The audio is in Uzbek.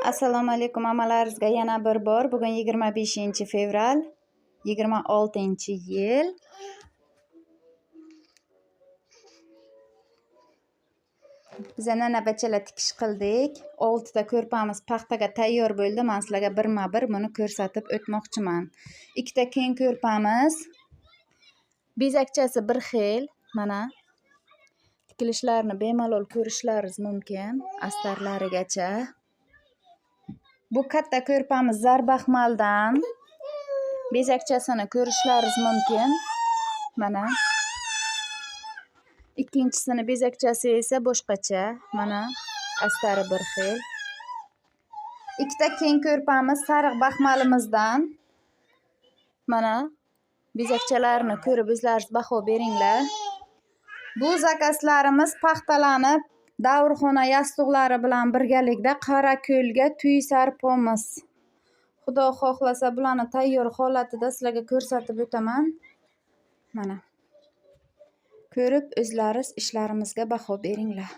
Assalomu alaykum hammalaringizga yana bir bor. Bugun 25-fevral 26-yil. Biz nanabachalar tikish qildik. 6 ta ko'rpamiz paxtaga tayyor bo'ldi. Men sizlarga birma-bir buni ko'rsatib o'tmoqchiman. 2 ta keng ko'rpamiz. Bezakchasi bir xil. Mana tikilishlarini bemalol ko'rishlaringiz mumkin, astarlarigacha. Bu katta ko'rpamiz zarbaxmaldan. Bezakchasini ko'rishlaringiz mumkin. Mana. Ikkinchisini bezakchasi esa boshqacha. Mana astari bir xil. 2 ta keng ko'rpamiz sariq baxmalimizdan. Mana bezakchalarini ko'rib o'zlaringiz baho beringlar. Bu zakazlarimiz paxtalanib, davrxona yastoqlari bilan birgalikda Qorako'lga to'y sarpomiz. Xudo xohlasa bularni tayyor holatida sizlarga ko'rsatib o'taman. Mana. Ko'rib o'zlaringiz ishlarimizga baho beringlar.